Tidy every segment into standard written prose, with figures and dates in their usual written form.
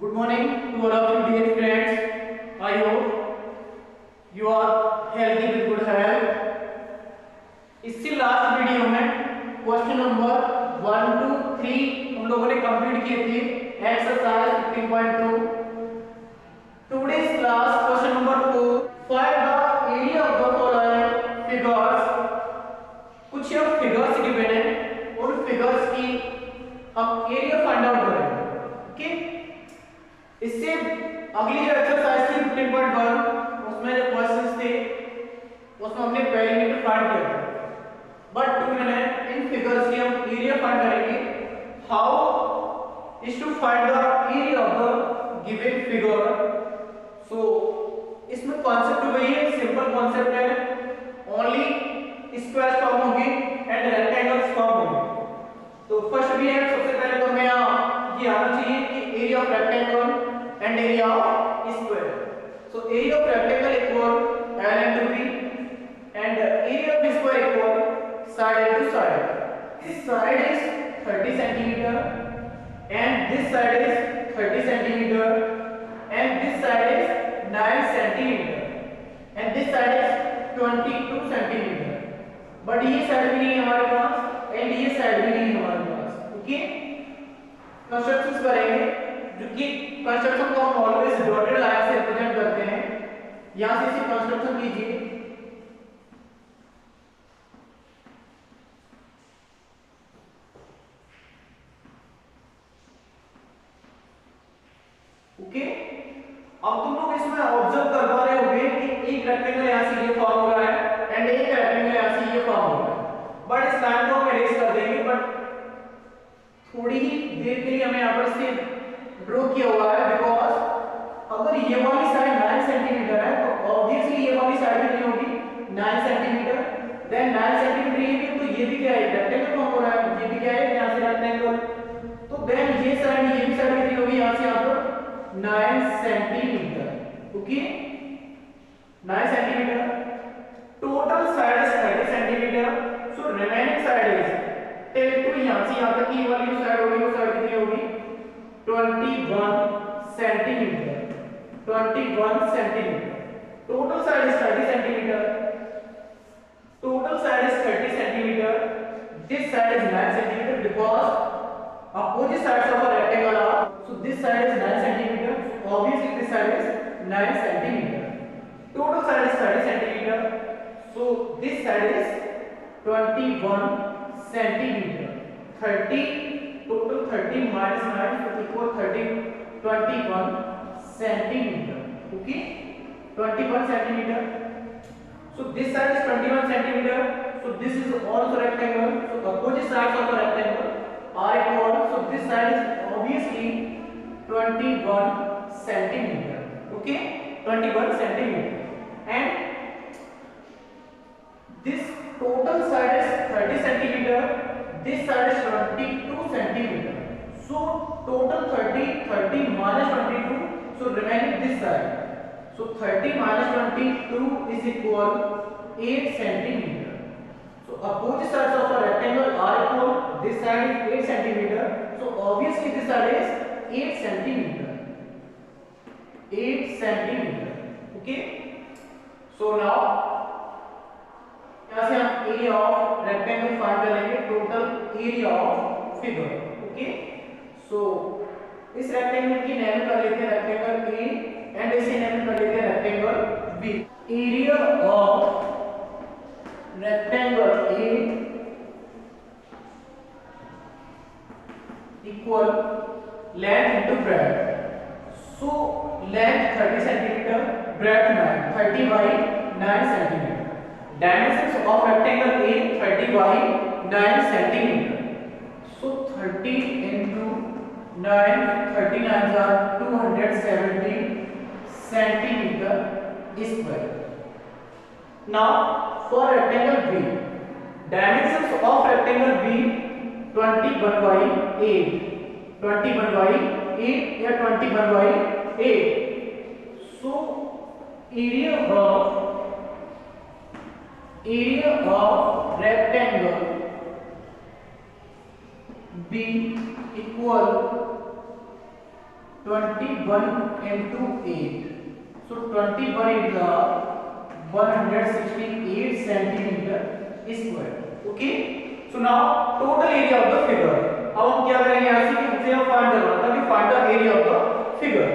Good morning to all of you dear friends. I hope you are healthy with good health. इससे last video में question number 1 2 3 हम लोगों ने complete किए थे exercise 15.2. Today's class question number 4. Find the area of the following figures. कुछ ये figures given है, उन फिगर्स की हम एरिया फाइंड आउट करेंगे. ओके, इससे अगली जो एक्सरसाइज थी 15.1 उसमें जो क्वेश्चंस थे उसमें हमने पेरीमीटर फाइंड किया था. बट टुडे इन फिगर्स की हम एरिया फाइंड करेंगे. How is to find the area of the given figure. So इसमें कॉन्सेप्ट वही है, सिंपल कॉन्सेप्ट है. ओनली स्क्वायर फॉर्म होगी एंड रेक्टेंगल्स फॉर्म होगी. तो फर्स्ट भी है, सबसे पहले तो हमें ये आना चाहिए कि area of rectangle and area of square. So area of rectangle equal L into B and area of square equal side into side. This side is 30 centimeter and this side is 30 centimeter and this side is 9 centimeter and this side is 22 centimeter. But ये side भी नहीं है हमारे पास and ये side भी नहीं है हमारे पास. ओके, कंस्ट्रक्शंस करेंगे जो कि कंस्ट्रक्शन को हम ऑलवेज डॉटेड लाइन से रिप्रेजेंट करते हैं. यहां से इसे कंस्ट्रक्शन कीजिए. ओके, अब तुम लोग इसमें ऑब्जर्व कर पा रहे होंगे कि एक रेक्टेंगल यहां से ये फॉर्म हो रहा है एंड एक रेक्टेंगल यहां से ये फॉर्म हो रहा है. बट इस लाइन को हम इरेज कर देंगे. बट थोड़ी ही देर के लिए हमें यहां पर से ड्रॉ किया हुआ है बिकॉज़ अगर ये वाली साइड 9 सेंटीमीटर है तो ऑब्वियसली ये वाली साइड कितनी होगी 9 सेंटीमीटर. देन 9 सेंटीमीटर ये भी, तो ये भी क्या है रेक्टेंगल फॉर्म हो रहा है. ये भी क्या है यहां से रेक्टेंगल. तो देन ये साइड ये भी साइड कितनी होगी यहां से यहां पर 9 centimetre. Okay, 9 centimetre. Total side is 30 centimetre. So remaining side is till two यहां से यहां तक की वाली जो साइड होगी वो साइड कितनी होगी 21 centimetre. 21 centimetre. Total side is 30 centimetre. Total side is 30 centimetre. This side is 9 centimetre because opposite sides of a rectangle are, so this side is 9 centimeter, so obviously this side is 9 centimeter. Total side is 30 centimeter, so this side is 21 centimeter. 30 total 30 minus 9 so equal 30 21 centimeter. Okay, 21 centimeter. So this side is 21 centimeter, so this is also rectangle, so opposite sides of a rectangle are equal, so this side is obviously 21 centimeter. Okay, 21 centimeter and this total side is 30 centimeter. This side is 22 centimeter. So total 30 minus 22, so remaining this side. So 30 minus 22 is equal 8 centimeter. So opposite sides of a rectangle are equal. This side is 8 centimeter. So obviously this side is 8 centimeter. 8 centimeter. Okay. So now यहाँ से हम area of rectangle find करेंगे. Total area of figure. Okay, so इस rectangle की name कर लेते हैं rectangle A and इसे नेम कर लेते हैं rectangle B. Area of rectangle A equal length into breadth. So length 30 centimeter, breadth 9, 30 by 9 centimeter. Dimensions of rectangle A 30 by 9 centimeter. So 30 into 9, 39 are 270 centimeter square. Now for rectangle B, dimensions of rectangle B 21 by 8, 21 by 8 या 21 by 8. So area of rectangle B equal 21 into 8. So 21 is 168 centimeter square. Okay. So now total area of the figure. अब हम क्या करेंगे यहाँ से हमसे हम find करना था कि find the area of the figure.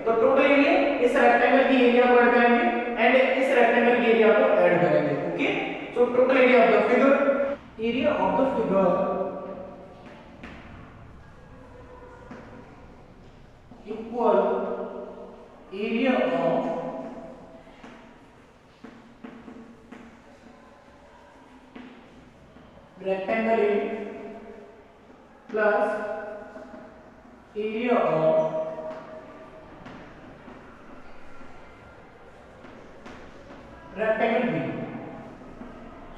तो टोटल एरिया इस रेक्टेंगल की एरिया को ऐड करेंगे एंड इस रेक्टेंगल की एरिया को ऐड करेंगे. Okay. So total area of the figure equal area of rectangle A plus area of rectangle B.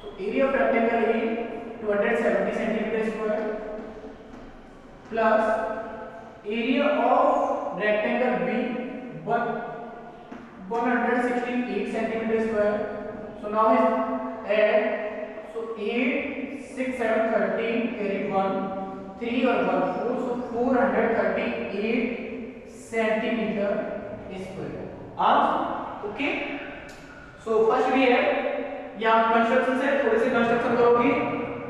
So area of rectangle A 270 centimeter square plus area of rectangle B 168 centimeter square. So now is add. So 8 6 7 13 carry 1 3 or 1 4, so 438 centimeter square. Okay. So first we है यहाँ construction से थोड़ी सी construction करोगी,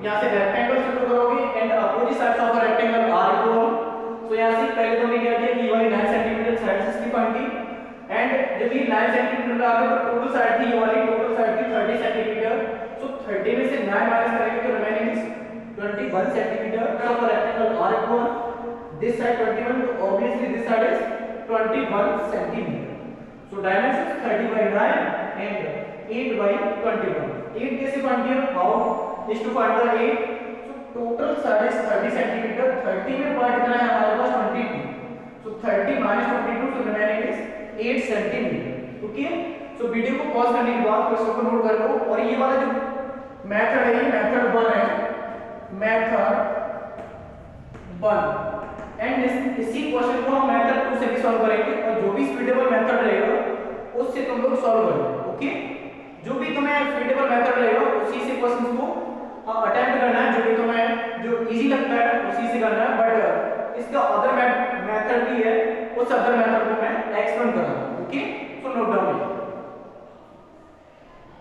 यहाँ से rectangle शुरू करोगी and opposite sides of rectangle are equal. So यहाँ से पहले तो हमने क्या किया कि ये वाली 9 सेंटीमीटर साइड से इसकी फाइंड की एंड जब ये 9 सेंटीमीटर आ गए तो टोटल साइड थी ये वाली टोटल साइड थी 30 सेंटीमीटर. सो 30 में से 9 माइनस करेंगे तो remaining is 21 centimetre of rectangle are equal this side 21, तो obviously this side is 21 centimetre. So dimension 30 by 9 and 8 by 21. 8 कैसे फाइंड किया? How is to find the 8. So total side is 30 centimetre. 30 में part कितना है हमारे पास 22. So 30 minus 22, so remaining is 8 centimetre. Okay. So video को pause करने के बाद क्वेश्चन को नोट कर लो और ये वाला जो मेथड है ये मेथड 1 है, मेथड 1 एंड इसी क्वेश्चन को हम मेथड 2 से भी सॉल्व करेंगे और जो भी स्पीडेबल मेथड रहेगा उससे तुम लोग सॉल्व करो. ओके. जो भी तुम्हें स्पीडेबल मेथड रहेगा उसी से क्वेश्चन को अटेम्प्ट करना है. जो भी तुम्हें जो इजी लगता है उसी से करना है, बट इसका अदर मेथड भी है, उस अदर मेथड को मैं एक्सप्लेन करूंगा. ओके. सो नोट डाउन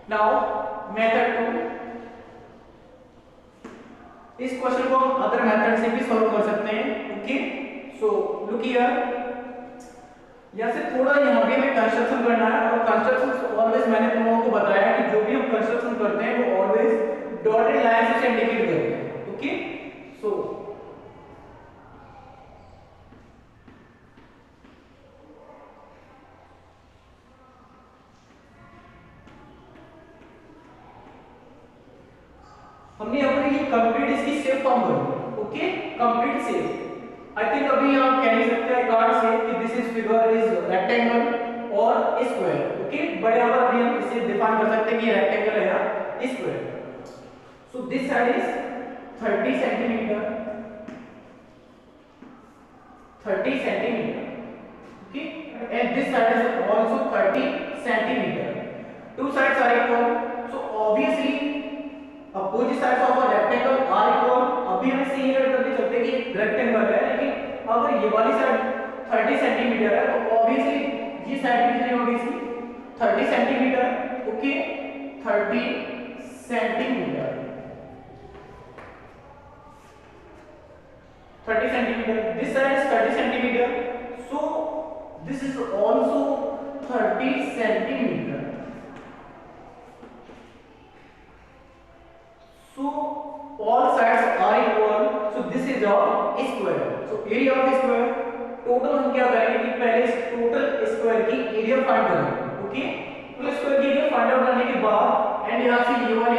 नाउ मेथड 2. इस क्वेश्चन को हम अदर मेथड से भी सॉल्व कर सकते हैं. ओके. सो लुक हियर, यहाँ से थोड़ा यहाँ पे हमें कंस्ट्रक्शन करना है और कंस्ट्रक्शन ऑलवेज मैंने तुम लोगों को बताया कि जो भी हम कंस्ट्रक्शन करते हैं वो ऑलवेज डॉटेड लाइन से इंडिकेट करते हैं. ओके. सो हमने अपने ये कंप्लीट इसकी शेप फॉर्म कर दी. Okay. Complete shape I think अभी आप कह नहीं सकते हैं कार्ड से कि this is figure is rectangle और स्क्वायर. ओके. बट यहाँ पर भी हम इसे डिफाइन कर सकते हैं कि रेक्टेंगल है या square. So this side is 30 centimetre. Okay. And this side is also 30 centimetre. Two sides are equal. So obviously opposite sides of a rectangle are equal. अभी हम इसे ये करके चलते हैं कि रेक्टेंगल है, लेकिन अगर ये वाली साइड 30 सेंटीमीटर है तो ऑब्वियसली ये साइड कितनी होगी इसकी 30 centimetre. Okay. 30 centimetre. 30 centimetre. This side is 30 centimetre. So this is also 30 centimetre. So all sides are equal. So this is a square. So area of square. Total हम क्या करेंगे कि पहले इस टोटल स्क्वायर की एरिया फाइंड करेंगे. Okay. तो square की एरिया फाइंड आउट करने के बाद एंड यहाँ से ये वाली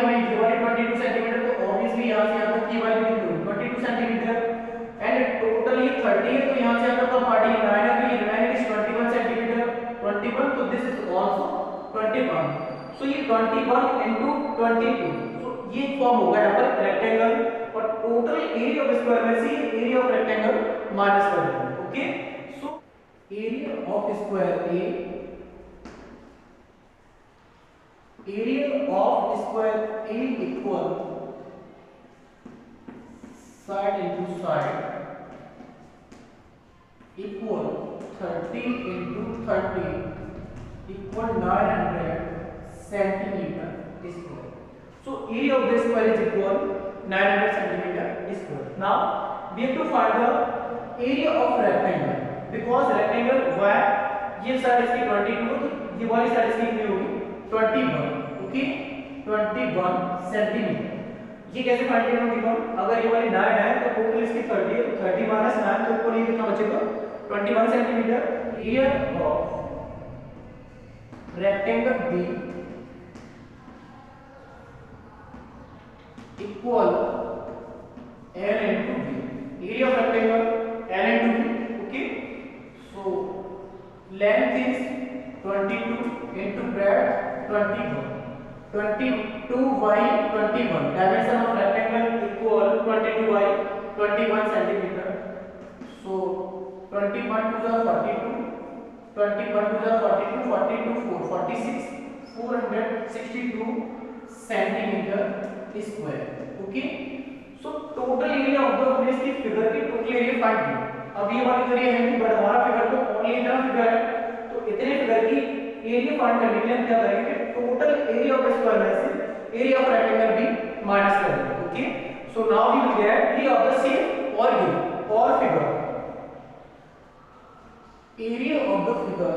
22 सेंटीमीटर, तो ऑब्वियसली यहाँ से यहाँ तक की वाली 22 सेंटीमीटर एंड टोटल ये 30 है, तो यहाँ से यहाँ तक पार्टी 9 है, तो ये रिमेनिंग इज 21 सेंटीमीटर. 21, तो दिस इज आल्सो 21. सो ये 21 into 22 ये फॉर्म होगा यहाँ पर रेक्टेंगल और टोटल एरिया ऑफ स्क्वायर में से एरिया ऑफ रेक्टेंगल माइनस कर देंगे. Okay. So area of square A equal side into side equal 30 into 30 equal 900 centimeter square. So area of this square is equal 900 centimeter square. Now we have to find the area of rectangle because rectangle y ये side इसकी 22 तो ये वाली side इसकी कितनी होगी 21. Okay 21 centimetre. ये कैसे फाइंड करेंगे? अगर ये वाली 9 है तो टोटल इसकी 30 है तो 30 माइनस 9 तो इक्वल ये कितना बचेगा 21 centimetre. Area of rectangle B equal L into B. Area of rectangle L into B. Okay so length is 22 into breadth 21. 22 by 21. Dimension of rectangle equal 22 by 21 centimeter. So 21 to the 42, 21 to the 42, 42 4, 46, 462 centimeter square. Okay. So total area of the हमने इसकी figure की total area find की. अब ये वाली तो area है नहीं बट हमारा फिगर तो ओनली इतना फिगर है तो इतने फिगर की एरिया फाइंड करने के लिए हम क्या करेंगे टोटल एरिया ऑफ स्क्वायर में से एरिया ऑफ रेक्टेंगल भी माइनस कर देंगे. Okay so now we will get area of the same और गिव और figure area of the figure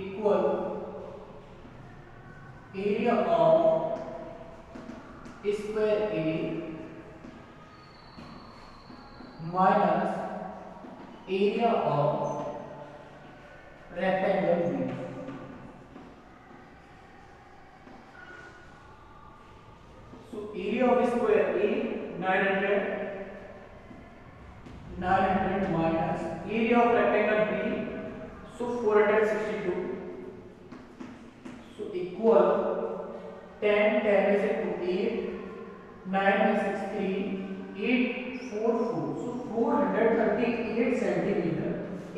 equal area of square A minus area of rectangle B. So area of square ए 900 minus area of rectangle B so 462 so equal 10 is into 8 9 is 3 8 4 4 so 438 centimeter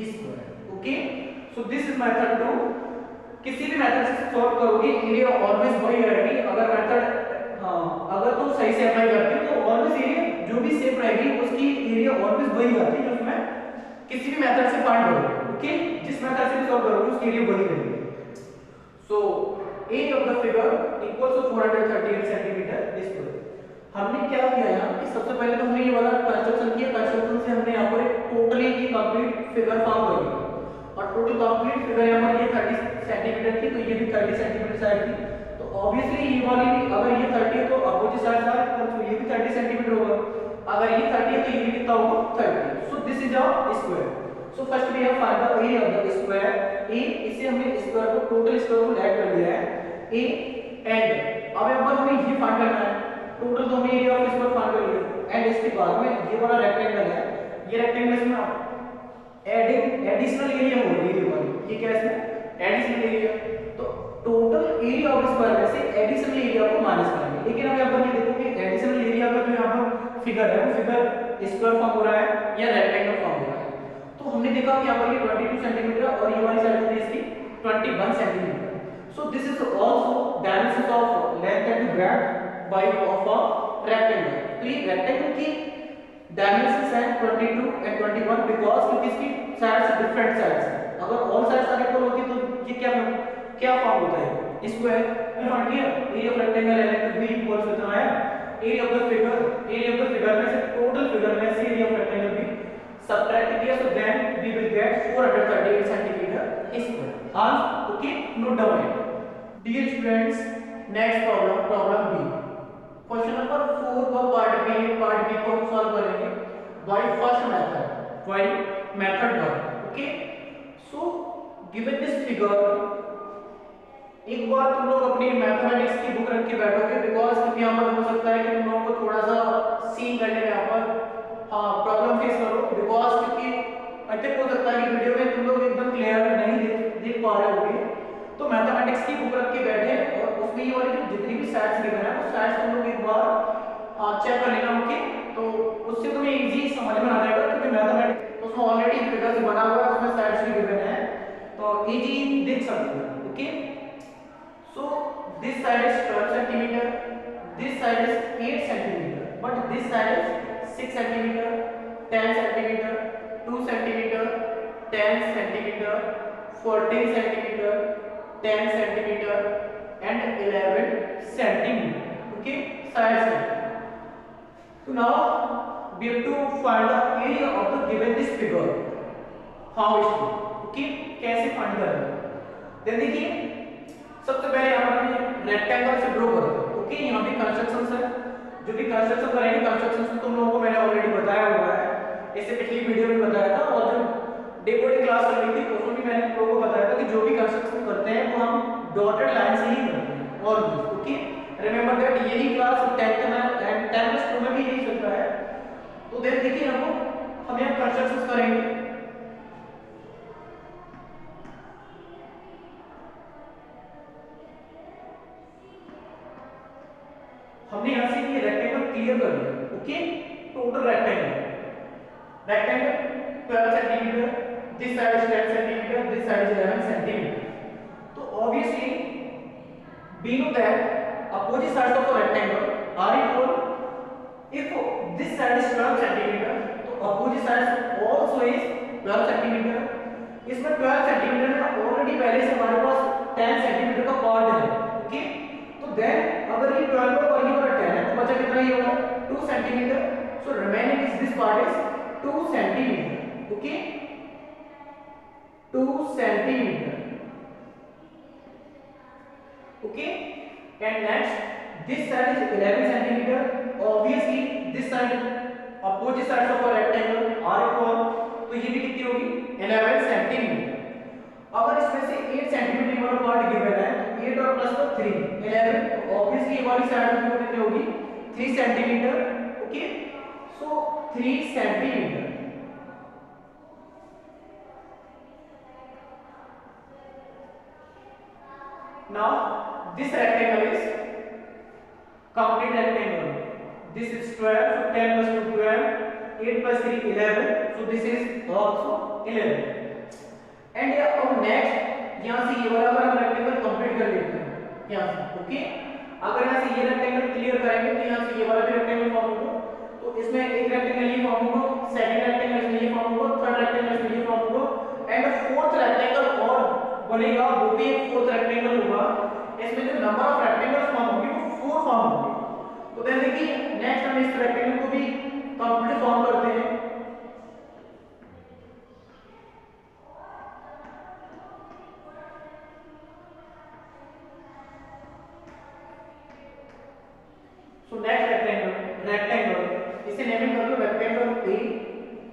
square. Okay so this is method 2. किसी भी method से solve करोगे area always वही रहेगी. अगर method अगर तुम सही से अप्लाई करते हो तो ऑलवेज एरिया जो भी सेम रहेगी उसकी एरिया ऑलवेज वही आती है जो तुम्हें किसी भी मेथड से फाइंड करोगे. ओके जिस मेथड से भी सॉल्व करोगे उसकी एरिया वही रहेगी. So area of the figure equals to 438 centimetre square. हमने क्या किया यहाँ कि सबसे पहले तो हमने ये वाला कंस्ट्रक्शन किया. कंस्ट्रक्शन से हमने यहाँ पर एक टोटली की कंप्लीट फिगर फॉर्म कर लिया और टोटल कंप्लीट फिगर यहाँ पर ये 30 सेंटीमीटर थी तो ये भी 30 सेंटीमीटर साइड थी तो ऑब्वियसली ये वाली भी अगर ये 30 है तो अपोजिट साइड का तो ये भी 30 सेंटीमीटर होगा. अगर ये 30 है तो ये भी कितना होगा 30. So this is our square. So first we have find the area of the square A. इसे हमने स्क्वायर को टोटल स्क्वायर को ऐड कर दिया है ए एंड अब यहाँ पर हमें ये फाइंड करना है टोटल तो हमने एरिया ऑफ स्क्वायर फाइंड कर लिया एंड इसके बाद में ये वाला रेक्टेंगल है ये रेक्टेंगल इसमें एडिशनल एरिया हो रही है वाली ये क्या है इसमें एडिशनल एरिया. तो टोटल एरिया ऑफ स्क्वायर में से एडिशनल एरिया को माइनस करेंगे. लेकिन अब यहाँ पर ये देखो कि एडिशनल एरिया का जो यहाँ पर फिगर है वो फिगर स्क्वायर फॉर्म हो रहा है या रेक्टेंगल फॉर्म हो रहा है. तो हमने देखा कि यहाँ पर ये 22 सेंटीमीटर और ये वाली साइड होती है इसकी 21 centimetre. So this is also dimensions of length and breadth by of a rectangle. तो ये rectangle की dimensions हैं 22 and 21 because क्योंकि इसकी sides different sides हैं. अगर all sides are equal होती तो ये क्या फॉर्म होता है स्क्वायर. फाइंड किया area of rectangle L into B equals कितना है एरिया ऑफ द फिगर में से टोटल फिगर में से area of rectangle B subtract किया so then we will get 438 centimeter square. Okay note down it. Dear students next problem B. Question number 4 का part B को हम solve करेंगे by first method 1. Okay so given this figure एक बार तुम लोग अपनी mathematics की बुक रख के बैठोगे बिकॉज क्योंकि यहाँ पर हो सकता है कि तुम लोगों को थोड़ा सा सीन करने में यहाँ पर प्रॉब्लम फेस करो बिकॉज क्योंकि अटक हो सकता है कि वीडियो में तुम लोग एकदम क्लियर नहीं देख पा रहे होगे. तो मैथमेटिक्स की बुक रख के बैठे और उसमें ये वाली जितनी भी साइड्स गिवन है वो साइड्स तुम लोग एक बार चेक कर लेना. ओके तो उससे तुम्हें इजी समझ में आ जाएगा क्योंकि मैथमेटिक्स उसमें ऑलरेडी फिगर्स बना हुआ है उसमें साइड्स भी गिवन है तो इजी देख सकते हो. Okay so this side is 12 centimetre, this 8 centimeter, but this side is 6 centimeter, 10 centimeter, 2 centimeter, 10 centimeter, 14 centimeter, 10 centimeter, and 11 centimeter. Okay, sides. So now we have to find the area of the given this figure. How is it? Okay, कैसे find करेंगे? तो देखिए सबसे पहले यहाँ पर हमें rectangle से ड्रॉ करते हैं. ओके, यहाँ भी कंस्ट्रक्शन है, जो भी कंस्ट्रक्शन करेंगे कंस्ट्रक्शन से तुम लोगों को मैंने ऑलरेडी बताया हुआ है, इससे पिछली वीडियो में बताया था, और जो डे बॉडी क्लास चल रही थी उसमें भी मैंने लोगों को बताया था कि जो भी कंस्ट्रक्शन करते हैं वो हम डॉटेड लाइन से ही करते हैं. और ओके, रिमेंबर दैट यही क्लास 10th में एंड 10+2 में भी यही चल रहा है. तो देन देखिए हम यहाँ कंस्ट्रक्शंस करेंगे. हमने यहाँ से ये रेक्टेंगल क्लियर कर लिया. Okay, total rectangle 12 centimetre, this side is 10 centimetre, this side is 11 centimetre. तो obviously we know that opposite sides of a rectangle are equal. If this side is 12 centimeter, तो opposite side also is 12 centimeter. इसमें 12 centimetre में already पहले से हमारे पास 10 centimetre का part है. Okay, तो देन अगर ये 12 और ये वाला 10 है तो बचा कितना ही होगा 2 centimetre. So remaining is this part is 2 centimetre. Okay, 2 centimetre. Okay, and next this side is 11 centimeter. Obviously this side opposite sides of a rectangle are equal, तो ये भी कितनी होगी 11 सेंटीमीटर. अगर इसमें से 8 सेंटीमीटर वाला पार्ट गिवन है तो 8 और प्लस तो 3 11, तो ऑब्वियसली ये वाली साइड में कितनी होगी 3 centimetre. Okay, so 3 centimetre. Now this rectangle is complete rectangle. This is 12, so 10 plus 2 12, 8 plus 3 11, so this is also 11. And अब next यहाँ से ये वाला रेक्टेंगल कंप्लीट कर लेते हैं यहाँ से. ओके, अगर यहाँ से ये रेक्टेंगल क्लियर करेंगे तो यहाँ से ये वाला भी रेक्टेंगल फॉर्म होगा. तो इसमें एक रेक्टेंगल ये फॉर्म होगा, सेकंड रेक्टेंगल इसमें ये फॉर्म होगा, थर्ड रेक्टेंगल इसमें ये फॉर्म होगा, एंड फोर्थ रेक्टेंगल और बनेगा, वो भी एक फोर्थ रेक्टेंगल होगा. इसमें जो नंबर ऑफ रेक्टेंगल्स फॉर्म होंगे वो 4 फॉर्म होंगे. तो देन देखिए नेक्स्ट हम इस रेक्टेंगल को भी कंप्लीट फॉर्म करते हैं. सो नेक्स्ट रेक्टेंगल इसे नेमिंग कर लो रेक्टेंगल A,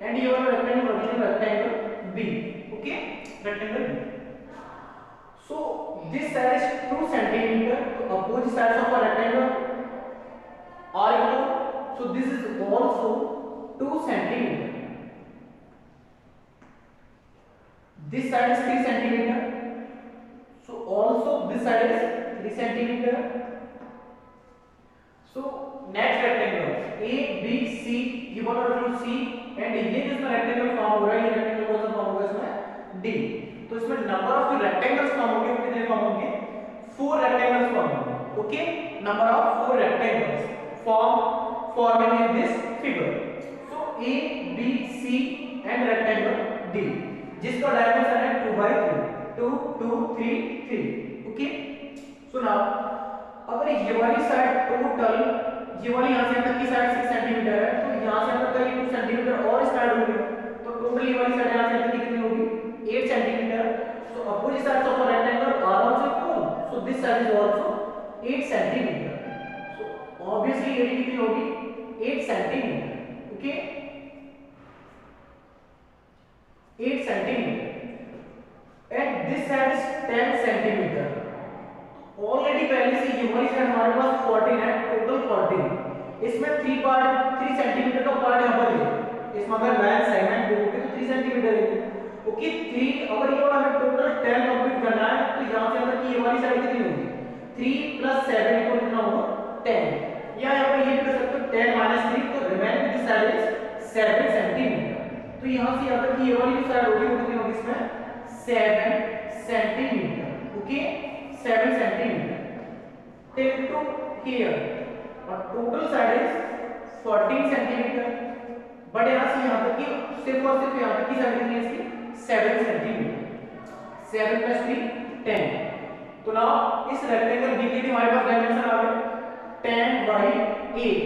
एंड ये वाला रेक्टेंगल रखेंगे rectangle B. Okay, rectangle B. So this side is 2 centimeter. So opposite sides of a rectangle are equal. So this is also 2 centimeter. This side is 3 centimeter. So also this side is 3 centimeter. So next rectangle A, B, C. ये वाला rectangle C, and ये जिसमें rectangle form हो रहा है ये rectangle कौन सा फॉर्म होगा इसमें D. तो इसमें नंबर ऑफ जो रेक्टेंगल्स फॉर्म होंगे वो कितने फॉर्म होंगे 4 रेक्टेंगल्स फॉर्म होंगे. Okay, number of 4 rectangles forming in this figure. So A, B, C and rectangle D, जिसका डायमेंशन है 2/3, 2 2 3 3. ओके, सो नाउ अगर ये वाली साइड टोटल ये वाली यहाँ से तक की साइड 6 सेंटीमीटर है, तो यहाँ से तक का ये 2 सेंटीमीटर और इस साइड होगी, तो टोटल ये वाली साइड यहाँ से तक की कितनी होगी 8 centimeter. So opposite sides of a rectangle are also equal. So this side is also 8 centimeter. So obviously ये कितनी होगी 8 centimeter. Okay, 8 centimeter. And this side is 10 centimeter. Already पहले से ये वाली साइड हमारे पास 14 है, टोटल 14. इसमें 3 सेंटीमीटर का पार्ट यहाँ पर है. इसमें अगर लाइन सेगमेंट देखोगे तो 3 सेंटीमीटर है. ओके, 3 अगर ये वाला हमें टोटल 10 कंप्लीट करना है तो यहाँ से अंदर की ये वाली साइड कितनी होगी 3 + 7 इक्वल कितना होगा 10. या यहाँ पर ये भी कर सकते हो 10 - 3, तो remaining this side is 7 centimetre. तो यहाँ से यहाँ तक की ये वाली जो साइड होगी वो कितनी होगी इसमें 7 centimetre. Okay, 7 centimetre. Till to here और total side is 14 centimetre. But यहाँ से यहाँ तक की सिर्फ और सिर्फ यहाँ तक की साइड कितनी है इसकी 7 सेंटीमीटर। 7 + 3 10। तो ना इस रेक्टेंगल बी के भी हमारे पास डायमेंशन आ गए 10/8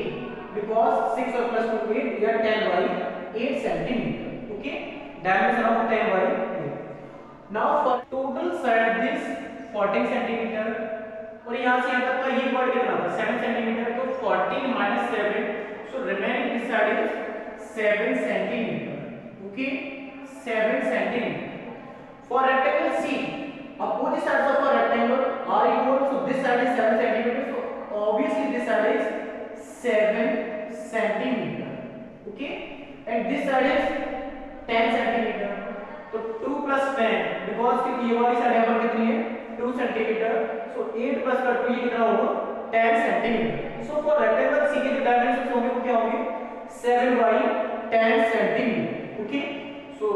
बिकॉज 6 और +2 8 या 10/8 centimetre. Okay, dimension of 10/8। Now for total side this 14 centimetre और यहाँ से यहाँ तक का ये पार्ट कितना था 7 सेंटीमीटर। तो 14 - 7 so remaining this side is 7 centimetre. Okay, 7 centimetre. For rectangle C, opposite sides of a rectangle are equal. So this side is 7 centimeter. So obviously this side is 7 centimeter. Okay, and this side is 10 centimeter. So 2 + 10 because क्योंकि ये वाली side यहाँ पर कितनी है 2 centimeter. So 8 + 2 ये कितना होगा 10 centimeter. So for rectangle C के जो dimensions होंगे वो क्या होंगे 7/10 centimeter. Okay, so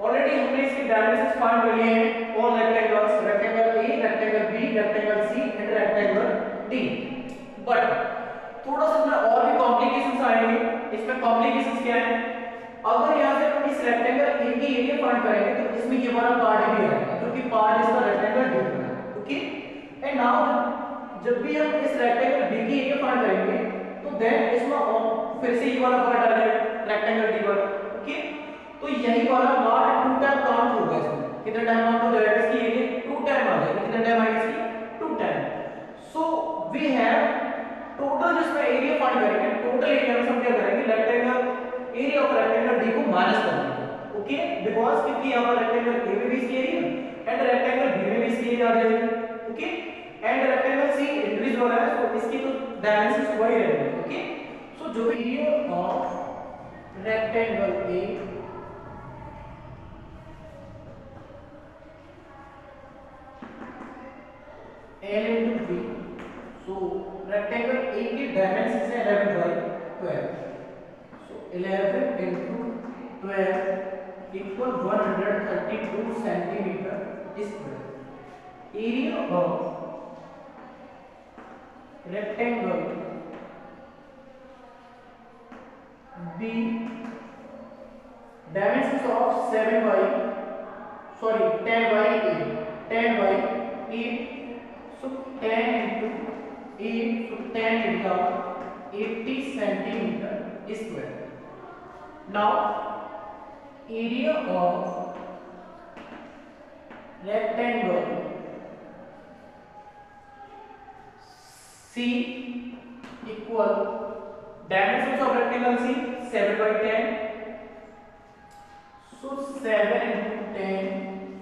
ऑलरेडी हमने इसके डायमेंशंस फाइंड कर लिए हैं all rectangles, rectangle A, rectangle B, rectangle C and rectangle D. But थोड़ा सा इसमें और भी कॉम्प्लिकेशंस आएंगे। इसमें कॉम्प्लिकेशंस क्या है, अगर यहां से हम इस रेक्टेंगल ए की एरिया फाइंड करेंगे तो इसमें ये वाला पार्ट भी आएगा जो कि पार्ट इसका रेक्टेंगल डी का है। ओके, एंड नाउ जब भी हम इस रेक्टेंगल बी की एरिया फाइंड करेंगे तो देन इसमें फिर से ये वाला पार्ट आ जाएगा रेक्टेंगल डी वाला। ओके, तो यही वाला पार्ट 2 टाइम काउंट होगा। इसमें कितना टाइम काउंट हो जाएगा इसकी एरिया 2 टाइम आ जाएगा। कितना टाइम आएगा इसकी 2 time. So we have total जिसमें एरिया फाइंड करेंगे टोटल एरिया में हम क्या करेंगे rectangle area of rectangle D को माइनस कर देंगे। ओके, बिकॉज़ क्योंकि यहां पर रेक्टेंगल ए में भी इसकी एरिया एंड रेक्टेंगल बी में भी इसकी एरिया आ जाएगी। Okay, and rectangle C increase हो रहा है तो इसकी तो डायमेंशंस वही रहेंगे। ओके, सो जो area of rectangle A L into B. So rectangle A की dimensions है 11/12. So 11 into 12 equal 132 centimeter square. Area of rectangle B, dimensions of 10/8. So 10 into 8, so 10 into 80 centimeter square. Now area of rectangle C equal dimensions of rectangle C 7/10. So 7 into 10,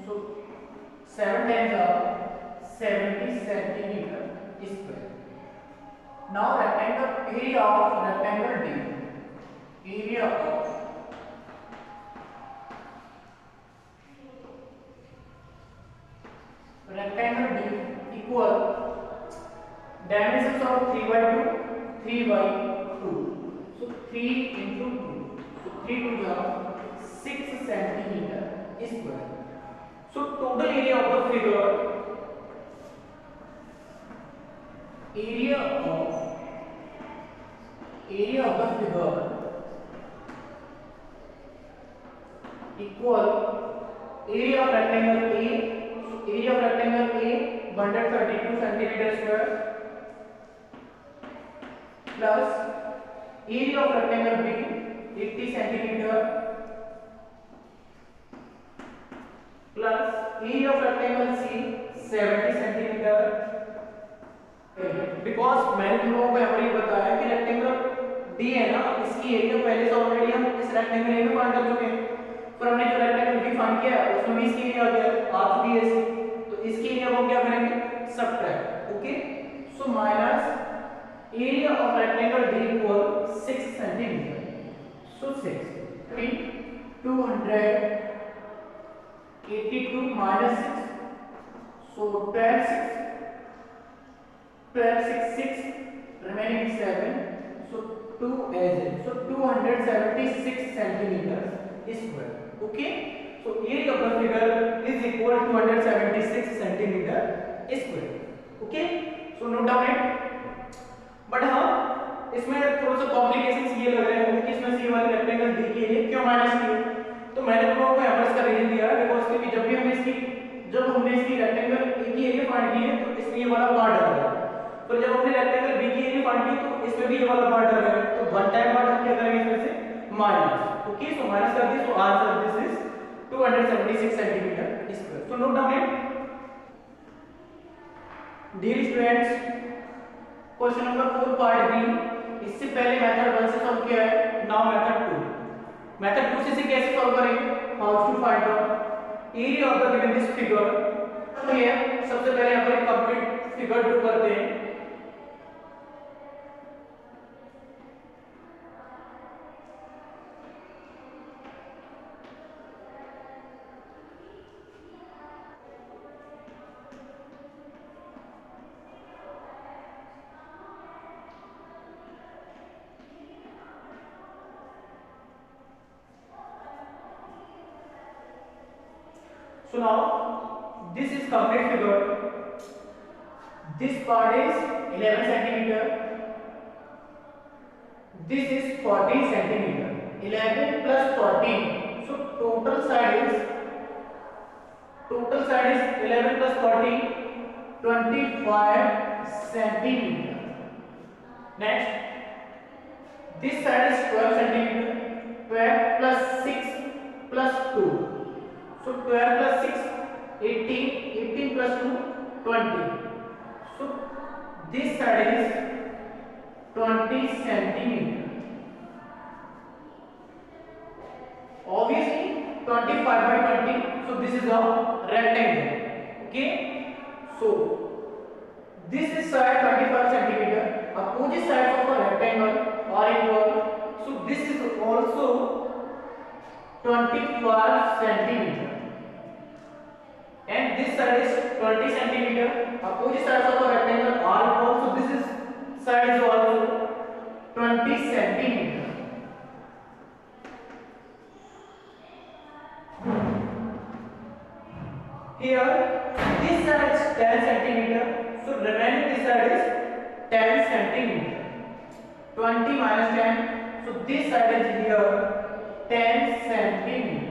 so 7 times are 70 centimeter square. Now rectangle area of rectangle D, area of rectangle D equal dimensions of 3/2, 3/2. So 3 into 2, so 3 to the 6 centimeter square. So total area of the figure area of the figure equal area of rectangle A. So area of rectangle A 132 centimeter square plus area of rectangle B 80 centimeter plus area of rectangle C 70 centimeter. Because मैंने तुम लोगों को यहाँ पर ये बताया कि rectangle D है ना इसकी एरिया पहले से ऑलरेडी हम इस रेक्टेंगल ए में फाइंड कर चुके हैं। फिर हमने जो रेक्टेंगल बी फाइंड किया उसमें भी इसकी एरिया आ गया आ चुकी है इसकी। तो इसकी एरिया को क्या करेंगे subtract. Okay, so minus area of rectangle D equal 6 centimetre. So 6 282 minus 6, so 12 6 remaining 7, so 2 as it, so 276 centimeter square. Okay, so area of the figure is equal to 276 centimeter square. Okay, so note down it. But हाँ इसमें थोड़ा सा complications ये लग रहे होंगे कि इसमें सी वाले रेक्टेंगल डी के लिए क्यों माइनस किए। तो मैंने तुम लोगों को यहाँ पर इसका रीजन दिया है बिकॉज क्योंकि जब हमने इसकी रेक्टेंगल ए की एरिया फाइंड की है तो इसमें ये वाला पार्ट आ गया, पर जब हमने रेक्टेंगल बी की एरिया फाइंड की तो इसमें भी ये वाला पार्ट आ गया। तो वन टाइम पार्ट हम क्या करेंगे इसमें से माइनस। ओके सो माइनस कर दिए, so answer this is 276 centimetre square. So note down it. Dear students, question number 4 part B, इससे पहले मेथड 1 से सॉल्व किया है, नाउ मेथड 2। मेथड 2 से कैसे सॉल्व करेंगे, how to find out area of the given this figure. तो ये सबसे पहले यहां पर एक कंप्लीट फिगर ड्रॉ करते हैं। So now this is complete figure. This part is 11 centimeter. This is 14 centimeter. 11 plus 14. So total side is 11 plus 14, 25 centimeter. Next, this side is 12 centimeter. 12 plus 6 plus 2. So 12 plus 6, 18, 18 plus 2, 20. So this side is 20 centimeter. Obviously 25 by 20. So this is a rectangle. Okay. So this is side 25 centimeter. Opposite sides of a rectangle are equal. So this is also 25 centimeter. And this side is 20 centimeter. Opposite sides of a rectangle are equal. So this is side is also 20 centimeter. Here this side is 10 centimeter. So remaining this side is 10 centimeter. 20 minus 10. So this side is here 10 centimeter.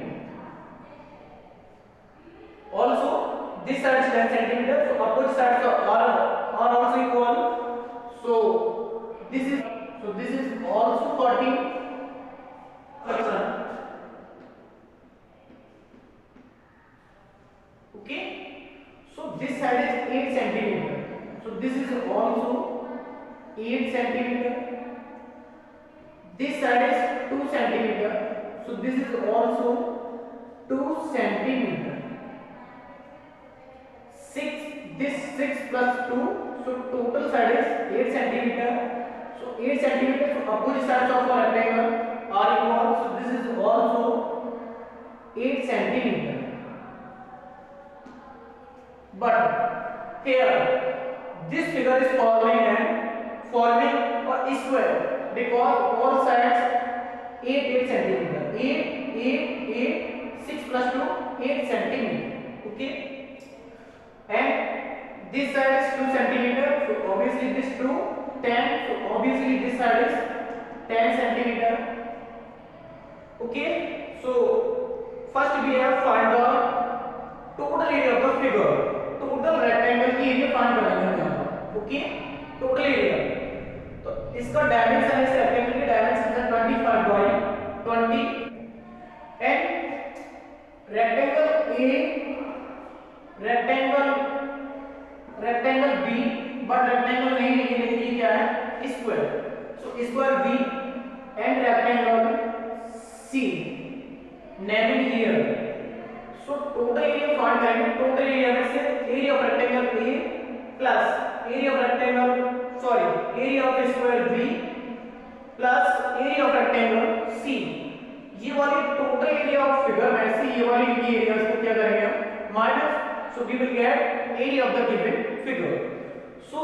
Also this side is 10 centimeter. So opposite sides are also equal. So this is also 40. Okay. So this side is 8 centimeter. So this is also 8 centimeter. This side is 2 centimeter. So this is also 2 centimeter. 6 plus 2. So total side is 8 centimeter. So 8 centimeter. So opposite sides of a rectangle are equal. So this is also 8 centimeter. But here this figure is forming a square because all sides 8 centimeter. 8 6 plus 2 8 centimeter. Okay. And this side is 2 centimeter. So obviously this 2 10. So obviously this side is 10 centimeter. Okay. So first we have find the total area of the figure. Total rectangle की area find करेंगे हम यहाँ पर। Okay, total area. तो इसका dimension इस rectangle की dimension है 25 by 20 and rectangle A, rectangle B, but rectangle नहीं लिखिए क्या है, square. So square B and rectangle C naming here. So total area find करेंगे। टोटल एरिया में से area of rectangle A plus area of square B plus area of rectangle सी। ये वाली total area of figure में से ये वाली area को क्या करेंगे हम minus. So we will get area of the given figure. So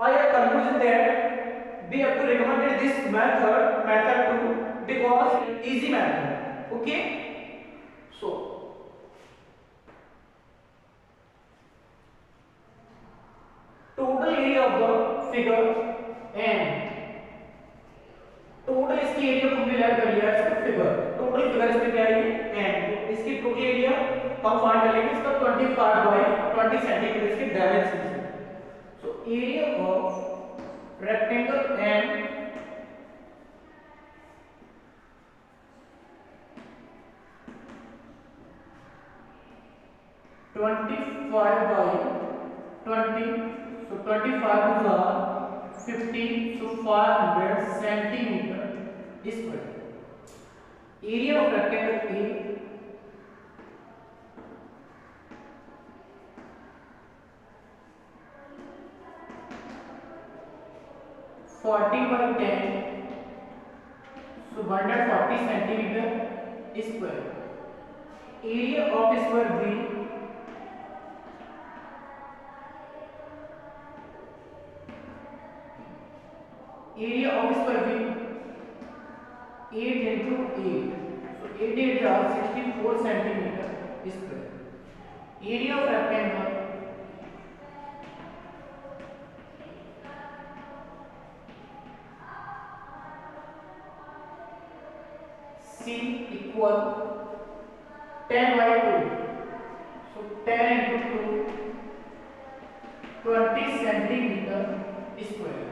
I have conclusion that we have to recommend this method 2 because easy method. Okay. So total area of the figure हम find कर लेंगे इसका 25 by 20 centimetre इसके dimension से। So area of rectangle and (25 by 20), so 25 to the 50, so 500 centimeter square. Area of rectangle A 40 by 10, so 140 centimeter square. Area of square B area of square B 8 into 8, so 8 8 are 64 centimeter square. Area of rectangle C equal 10 by 2, so 10 into 2, 20 centimeter square.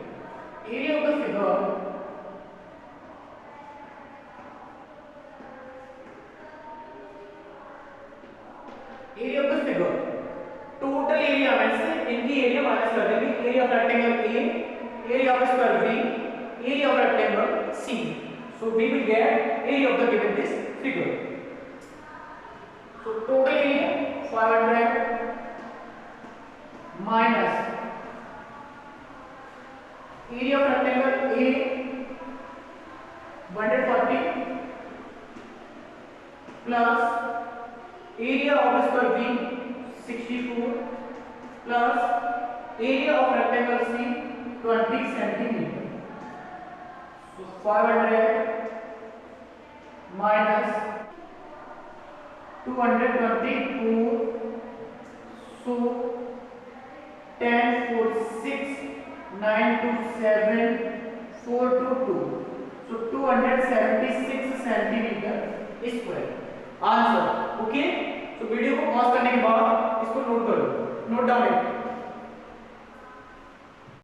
Area of the figure total area में से इनकी area minus कर देंगे. Area of rectangle A, area of square B, area of rectangle C. So we will get area of the given this figure. So total area 500 minus area of rectangle A 140 plus area of square B 64 plus area of rectangle C 20 centimeter. So 500 minus 224, so 10 4 6 9 to 7 4 to 2, so 276 centimeter square answer. Okay, तो video को pause करने के बाद इसको note करो, note down.